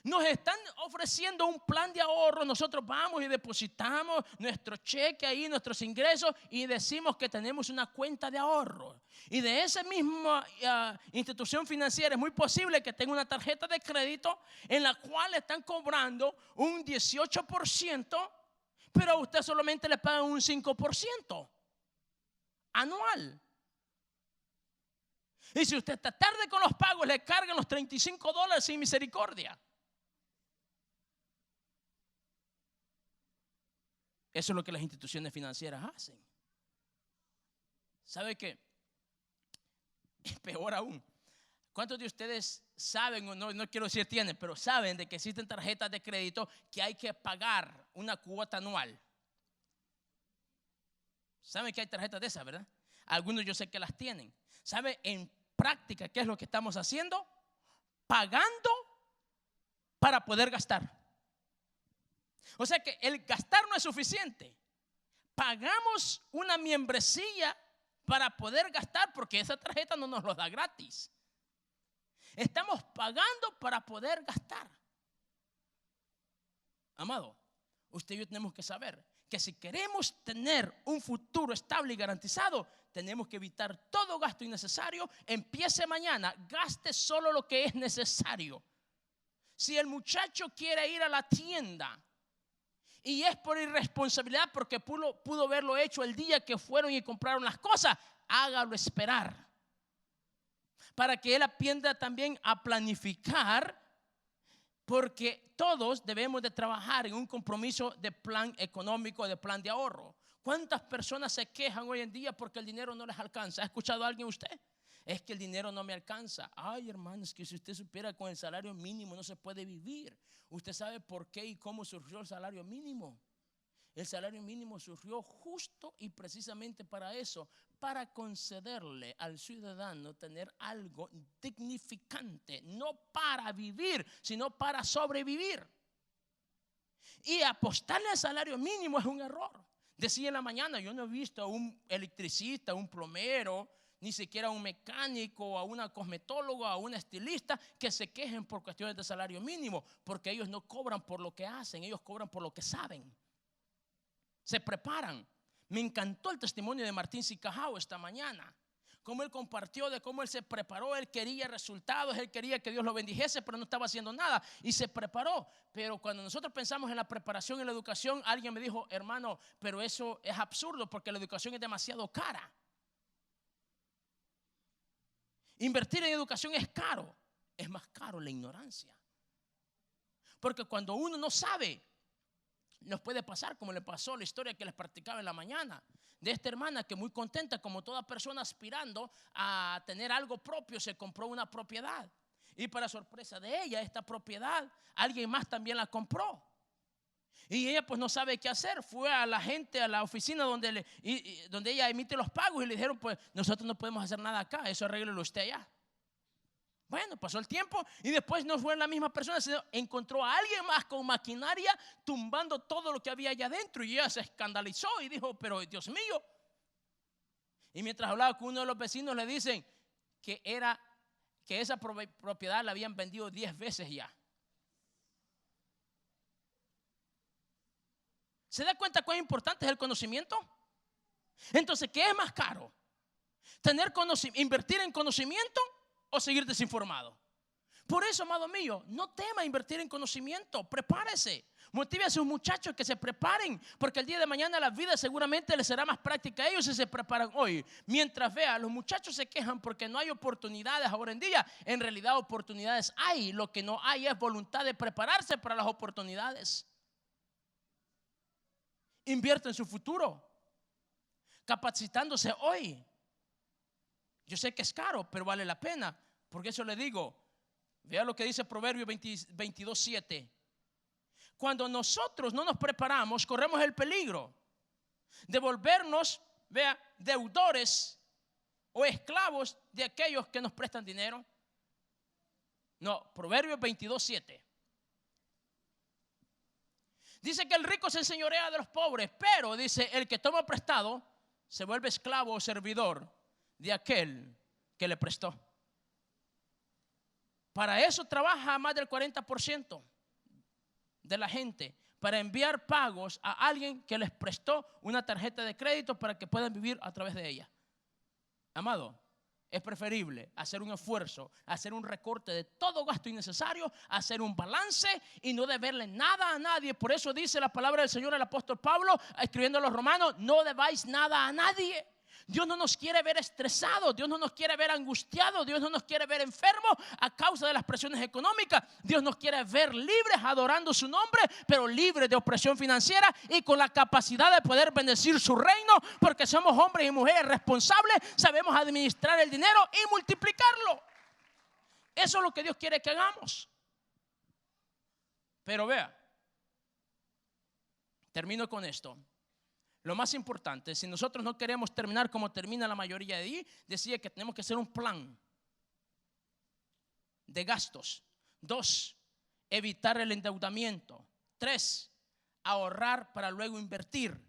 Nos están ofreciendo un plan de ahorro. Nosotros vamos y depositamos nuestro cheque ahí, nuestros ingresos, y decimos que tenemos una cuenta de ahorro. Y de esa misma institución financiera es muy posible que tenga una tarjeta de crédito en la cual están cobrando un 18%, pero a usted solamente le pagan un 5% anual. Y si usted está tarde con los pagos, le cargan los $35 sin misericordia. Eso es lo que las instituciones financieras hacen. ¿Sabe qué? Es peor aún. ¿Cuántos de ustedes saben, o no quiero decir tienen, pero saben de que existen tarjetas de crédito que hay que pagar una cuota anual? ¿Saben que hay tarjetas de esas, verdad? Algunos yo sé que las tienen. ¿Sabe en práctica qué es lo que estamos haciendo? Pagando para poder gastar. O sea que el gastar no es suficiente. Pagamos una membresía para poder gastar porque esa tarjeta no nos lo da gratis. Estamos pagando para poder gastar. Amado, usted y yo tenemos que saber que si queremos tener un futuro estable y garantizado, tenemos que evitar todo gasto innecesario. Empiece mañana, gaste solo lo que es necesario. Si el muchacho quiere ir a la tienda y es por irresponsabilidad porque pudo haberlo hecho el día que fueron y compraron las cosas, hágalo esperar para que él aprenda también a planificar, porque todos debemos de trabajar en un compromiso de plan económico, de plan de ahorro. ¿Cuántas personas se quejan hoy en día porque el dinero no les alcanza? ¿Ha escuchado a alguien usted? Es que el dinero no me alcanza. Ay, hermano, es que si usted supiera, con el salario mínimo no se puede vivir. Usted sabe por qué y cómo surgió el salario mínimo. El salario mínimo surgió justo y precisamente para eso, para concederle al ciudadano tener algo dignificante, no para vivir, sino para sobrevivir. Y apostarle al salario mínimo es un error. Decía en la mañana, yo no he visto a un electricista, a un plomero, ni siquiera a un mecánico, a una cosmetóloga, a una estilista que se quejen por cuestiones de salario mínimo, porque ellos no cobran por lo que hacen, ellos cobran por lo que saben. Se preparan. Me encantó el testimonio de Martín Sicajao esta mañana. Cómo él compartió de cómo él se preparó. Él quería resultados, él quería que Dios lo bendijese, pero no estaba haciendo nada y se preparó. Pero cuando nosotros pensamos en la preparación y la educación, alguien me dijo, hermano, pero eso es absurdo porque la educación es demasiado cara. Invertir en educación es caro. Es más caro la ignorancia. Porque cuando uno no sabe, nos puede pasar como le pasó la historia que les practicaba en la mañana de esta hermana que muy contenta, como toda persona aspirando a tener algo propio, se compró una propiedad y para sorpresa de ella, esta propiedad alguien más también la compró y ella pues no sabe qué hacer. Fue a la gente, a la oficina donde ella emite los pagos y le dijeron, pues nosotros no podemos hacer nada acá, eso arréglelo usted allá. Bueno, pasó el tiempo y después no fue la misma persona, sino encontró a alguien más con maquinaria tumbando todo lo que había allá adentro y ella se escandalizó y dijo, pero Dios mío. Y mientras hablaba con uno de los vecinos le dicen que esa propiedad la habían vendido 10 veces ya. ¿Se da cuenta cuán importante es el conocimiento? Entonces, ¿qué es más caro? ¿Invertir en conocimiento o seguir desinformado? Por eso, amado mío, no tema invertir en conocimiento. Prepárese, motive a sus muchachos que se preparen, porque el día de mañana la vida seguramente les será más práctica a ellos si se preparan hoy. Mientras vea, los muchachos se quejan porque no hay oportunidades ahora en día. En realidad oportunidades hay, lo que no hay es voluntad de prepararse para las oportunidades. Invierta en su futuro, capacitándose hoy. Yo sé que es caro, pero vale la pena. Porque eso le digo, vea lo que dice Proverbios 22:7. Cuando nosotros no nos preparamos, corremos el peligro de volvernos, vea, deudores o esclavos de aquellos que nos prestan dinero. No, Proverbios 22:7. Dice que el rico se enseñorea de los pobres, pero dice, el que toma prestado se vuelve esclavo o servidor de aquel que le prestó. Para eso trabaja más del 40% de la gente, para enviar pagos a alguien que les prestó una tarjeta de crédito para que puedan vivir a través de ella. Amado, es preferible hacer un esfuerzo, hacer un recorte de todo gasto innecesario, hacer un balance y no deberle nada a nadie. Por eso dice la palabra del Señor, el apóstol Pablo, escribiendo a los romanos, no debáis nada a nadie. Dios no nos quiere ver estresados, Dios no nos quiere ver angustiados, Dios no nos quiere ver enfermos a causa de las presiones económicas. Dios nos quiere ver libres adorando su nombre, pero libres de opresión financiera y con la capacidad de poder bendecir su reino, porque somos hombres y mujeres responsables, sabemos administrar el dinero y multiplicarlo. Eso es lo que Dios quiere que hagamos. Pero vea, termino con esto. Lo más importante, si nosotros no queremos terminar como termina la mayoría de ahí, decía que tenemos que hacer un plan de gastos. 2, evitar el endeudamiento. 3, ahorrar para luego invertir.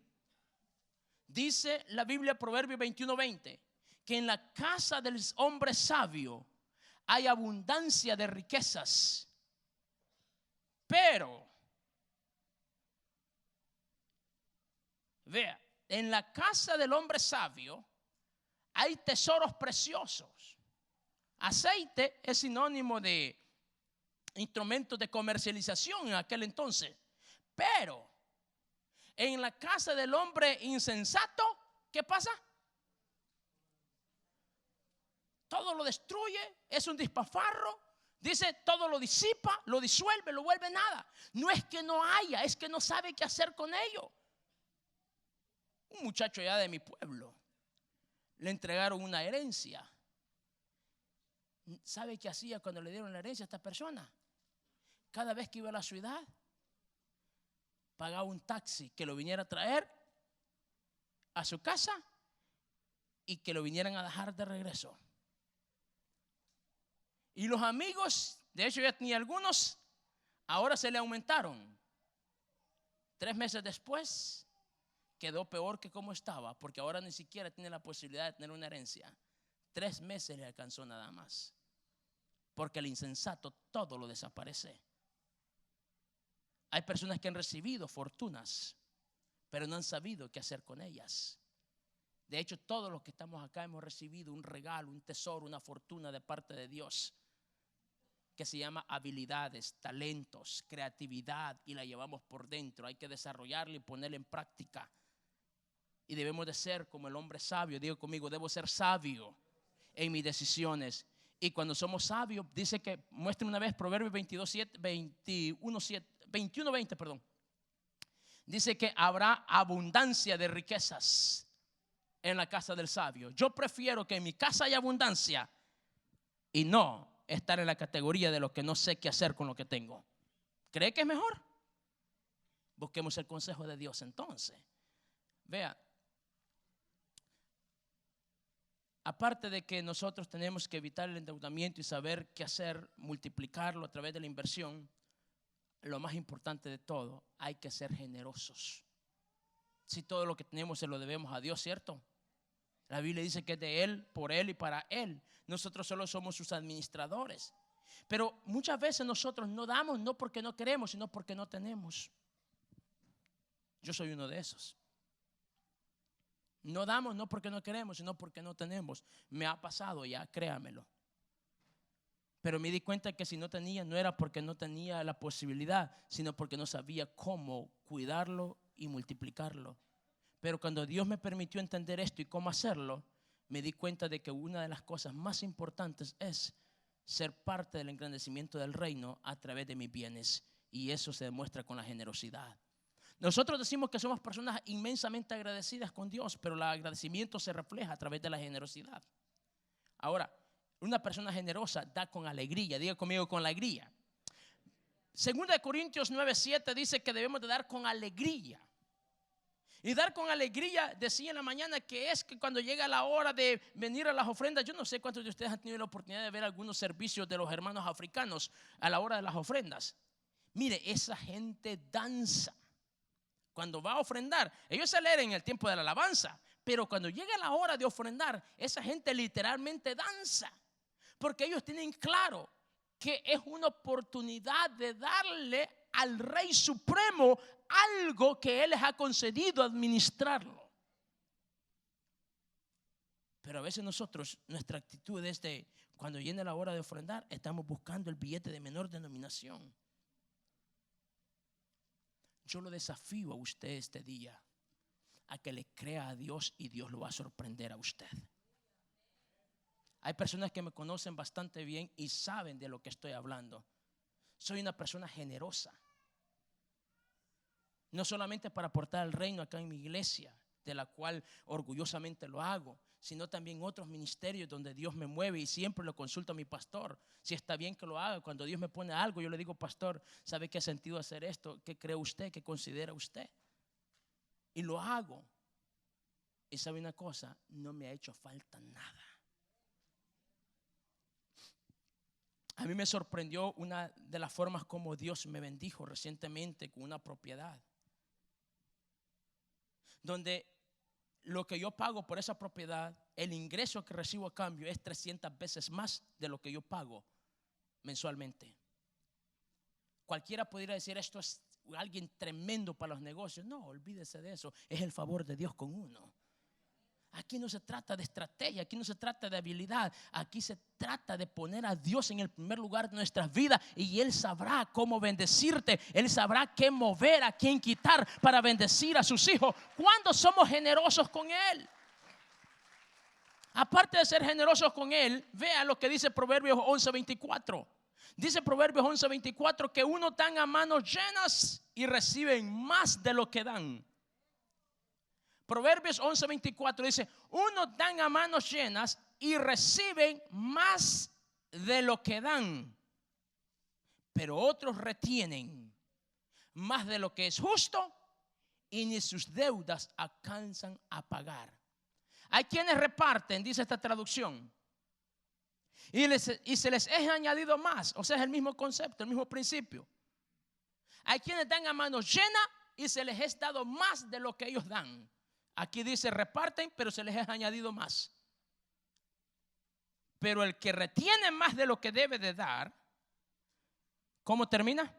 Dice la Biblia, Proverbios 21:20, que en la casa del hombre sabio hay abundancia de riquezas, pero vea, en la casa del hombre sabio hay tesoros preciosos. Aceite es sinónimo de instrumentos de comercialización en aquel entonces. Pero en la casa del hombre insensato, ¿qué pasa? Todo lo destruye, es un despilfarro. Dice, todo lo disipa, lo disuelve, lo vuelve nada. No es que no haya, es que no sabe qué hacer con ello. Un muchacho allá de mi pueblo le entregaron una herencia. ¿Sabe qué hacía cuando le dieron la herencia a esta persona? Cada vez que iba a la ciudad, pagaba un taxi que lo viniera a traer a su casa y que lo vinieran a dejar de regreso. Y los amigos, de hecho ya tenía algunos, ahora se le aumentaron. 3 meses después quedó peor que como estaba, porque ahora ni siquiera tiene la posibilidad de tener una herencia. 3 meses le alcanzó nada más, porque el insensato todo lo desaparece. Hay personas que han recibido fortunas, pero no han sabido qué hacer con ellas. De hecho, todos los que estamos acá hemos recibido un regalo, un tesoro, una fortuna de parte de Dios, que se llama habilidades, talentos, creatividad, y la llevamos por dentro. Hay que desarrollarla y ponerla en práctica. Y debemos de ser como el hombre sabio. Digo conmigo, debo ser sabio en mis decisiones. Y cuando somos sabios, dice que, muestre una vez Proverbios 21:20, perdón. Dice que habrá abundancia de riquezas en la casa del sabio. Yo prefiero que en mi casa haya abundancia y no estar en la categoría de lo que no sé qué hacer con lo que tengo. ¿Cree que es mejor? Busquemos el consejo de Dios entonces. Vea, aparte de que nosotros tenemos que evitar el endeudamiento y saber qué hacer, multiplicarlo a través de la inversión, lo más importante de todo, hay que ser generosos. Si todo lo que tenemos se lo debemos a Dios, ¿cierto? La Biblia dice que es de Él, por Él y para Él. Nosotros solo somos sus administradores. Pero muchas veces nosotros no damos, no porque no queremos, sino porque no tenemos. Yo soy uno de esos. No damos no porque no queremos, sino porque no tenemos. Me ha pasado ya, créamelo. Pero me di cuenta que si no tenía, no era porque no tenía la posibilidad, sino porque no sabía cómo cuidarlo y multiplicarlo. Pero cuando Dios me permitió entender esto y cómo hacerlo, me di cuenta de que una de las cosas más importantes es ser parte del engrandecimiento del reino a través de mis bienes. Y eso se demuestra con la generosidad. Nosotros decimos que somos personas inmensamente agradecidas con Dios, pero el agradecimiento se refleja a través de la generosidad. Ahora, una persona generosa da con alegría. Diga conmigo, con alegría. 2 Corintios 9:7 dice que debemos de dar con alegría. Y dar con alegría, decía en la mañana, que es que cuando llega la hora de venir a las ofrendas, yo no sé cuántos de ustedes han tenido la oportunidad de ver algunos servicios de los hermanos africanos a la hora de las ofrendas. Mire, esa gente danza. Cuando va a ofrendar, ellos se alegran en el tiempo de la alabanza, pero cuando llega la hora de ofrendar, esa gente literalmente danza, porque ellos tienen claro que es una oportunidad de darle al Rey Supremo algo que Él les ha concedido administrarlo. Pero a veces nosotros, nuestra actitud es de, cuando viene la hora de ofrendar, estamos buscando el billete de menor denominación. Yo lo desafío a usted este día a que le crea a Dios y Dios lo va a sorprender a usted. Hay personas que me conocen bastante bien y saben de lo que estoy hablando. Soy una persona generosa. No solamente para aportar al reino acá en mi iglesia, de la cual orgullosamente lo hago, sino también otros ministerios donde Dios me mueve, y siempre lo consulto a mi pastor si está bien que lo haga. Cuando Dios me pone algo, yo le digo: pastor, ¿sabe qué sentido hacer esto? ¿Qué cree usted? ¿Qué considera usted? Y lo hago. Y sabe una cosa, no me ha hecho falta nada. A mí me sorprendió una de las formas como Dios me bendijo recientemente con una propiedad, donde lo que yo pago por esa propiedad, el ingreso que recibo a cambio es 300 veces más de lo que yo pago mensualmente. Cualquiera podría decir: esto es alguien tremendo para los negocios. No, olvídese de eso. Es el favor de Dios con uno. Aquí no se trata de estrategia, aquí no se trata de habilidad, aquí se trata de poner a Dios en el primer lugar de nuestras vidas, y Él sabrá cómo bendecirte. Él sabrá qué mover, a quién quitar para bendecir a sus hijos cuando somos generosos con Él. Aparte de ser generosos con Él, vea lo que dice Proverbios 11:24. Dice Proverbios 11:24 que unos dan a manos llenas y reciben más de lo que dan. Proverbios 11:24 dice: unos dan a manos llenas y reciben más de lo que dan, pero otros retienen más de lo que es justo y ni sus deudas alcanzan a pagar. Hay quienes reparten, dice esta traducción, y se les es añadido más. O sea, es el mismo concepto, el mismo principio. Hay quienes dan a mano llena y se les es dado más de lo que ellos dan. Aquí dice reparten, pero se les es añadido más. Pero el que retiene más de lo que debe de dar, ¿cómo termina?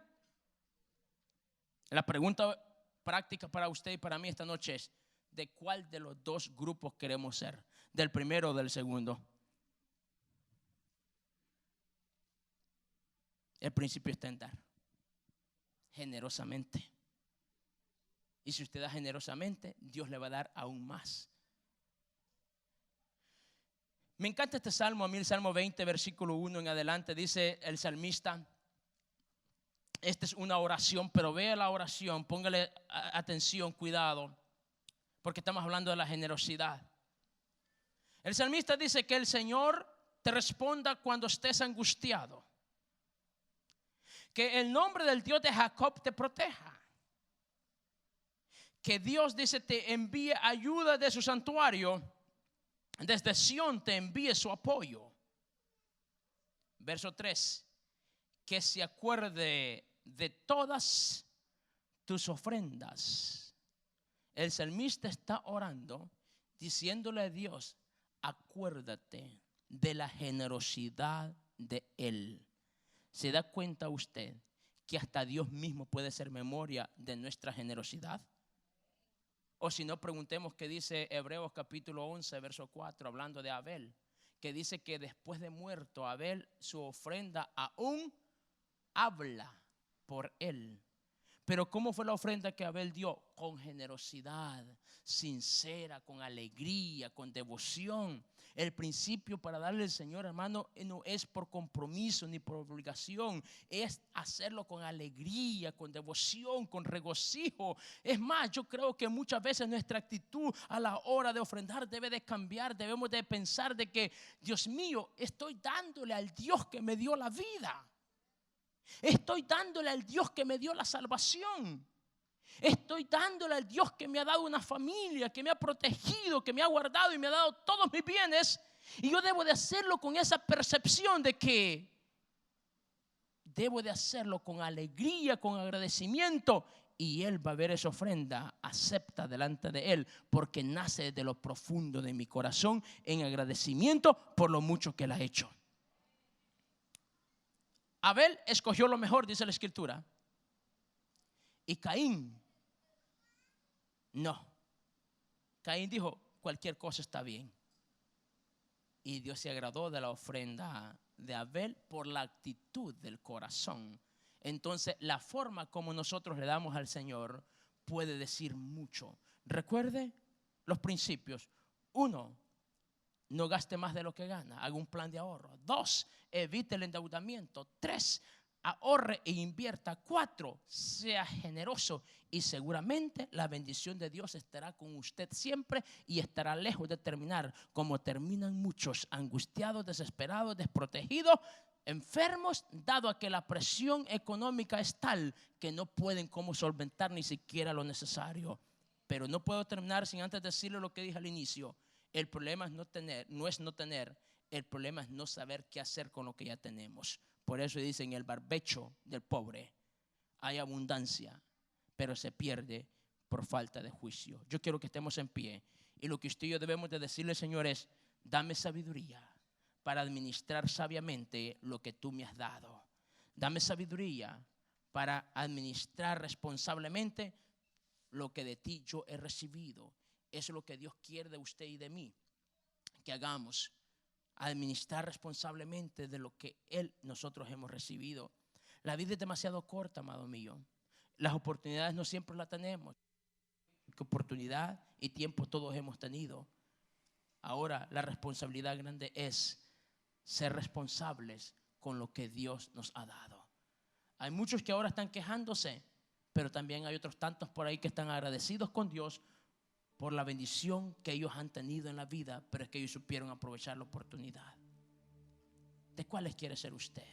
La pregunta práctica para usted y para mí esta noche es: ¿de cuál de los dos grupos queremos ser? ¿Del primero o del segundo? El principio está en dar generosamente. Y si usted da generosamente, Dios le va a dar aún más. Me encanta este salmo, a mí el Salmo 20, versículo 1 en adelante, dice el salmista. Esta es una oración, pero vea la oración, póngale atención, cuidado, porque estamos hablando de la generosidad. El salmista dice que el Señor te responda cuando estés angustiado, que el nombre del Dios de Jacob te proteja, que Dios, dice, te envíe ayuda de su santuario, desde Sión te envíe su apoyo. Verso 3, que se acuerde de todas tus ofrendas. El salmista está orando, diciéndole a Dios: acuérdate de la generosidad de Él. ¿Se da cuenta usted que hasta Dios mismo puede ser memoria de nuestra generosidad? O si no, preguntemos qué dice Hebreos capítulo 11, verso 4, hablando de Abel, que dice que después de muerto Abel, su ofrenda aún habla por él. Pero ¿cómo fue la ofrenda que Abel dio? Con generosidad, sincera, con alegría, con devoción. El principio para darle al Señor, hermano, no es por compromiso ni por obligación. Es hacerlo con alegría, con devoción, con regocijo. Es más, yo creo que muchas veces nuestra actitud a la hora de ofrendar debe de cambiar. Debemos de pensar de que, Dios mío, estoy dándole al Dios que me dio la vida. Estoy dándole al Dios que me dio la salvación. Estoy dándole al Dios que me ha dado una familia, que me ha protegido, que me ha guardado y me ha dado todos mis bienes. Y yo debo de hacerlo con esa percepción de que debo de hacerlo con alegría, con agradecimiento. Y Él va a ver esa ofrenda, acepta delante de Él, porque nace desde lo profundo de mi corazón en agradecimiento por lo mucho que Él ha hecho. Abel escogió lo mejor, dice la Escritura. Y Caín, no. Caín dijo, cualquier cosa está bien. Y Dios se agradó de la ofrenda de Abel por la actitud del corazón. Entonces, la forma como nosotros le damos al Señor puede decir mucho. Recuerde los principios. 1, no gaste más de lo que gana. Haga un plan de ahorro. 2, evite el endeudamiento. 3, ahorre e invierta. 4, sea generoso. Y seguramente la bendición de Dios estará con usted siempre y estará lejos de terminar como terminan muchos, angustiados, desesperados, desprotegidos, enfermos, dado a que la presión económica es tal que no pueden como solventar ni siquiera lo necesario. Pero no puedo terminar sin antes decirle lo que dije al inicio. El problema es no tener, el problema es no saber qué hacer con lo que ya tenemos. Por eso dicen, en el barbecho del pobre hay abundancia, pero se pierde por falta de juicio. Yo quiero que estemos en pie y lo que usted y yo debemos de decirle, Señor, es: dame sabiduría para administrar sabiamente lo que tú me has dado. Dame sabiduría para administrar responsablemente lo que de ti yo he recibido. Eso es lo que Dios quiere de usted y de mí, que hagamos, administrar responsablemente de lo que nosotros hemos recibido. La vida es demasiado corta, amado mío. Las oportunidades no siempre las tenemos. Oportunidad y tiempo todos hemos tenido. Ahora la responsabilidad grande es ser responsables con lo que Dios nos ha dado. Hay muchos que ahora están quejándose, pero también hay otros tantos por ahí que están agradecidos con Dios por la bendición que ellos han tenido en la vida, pero es que ellos supieron aprovechar la oportunidad. ¿De cuáles quiere ser usted?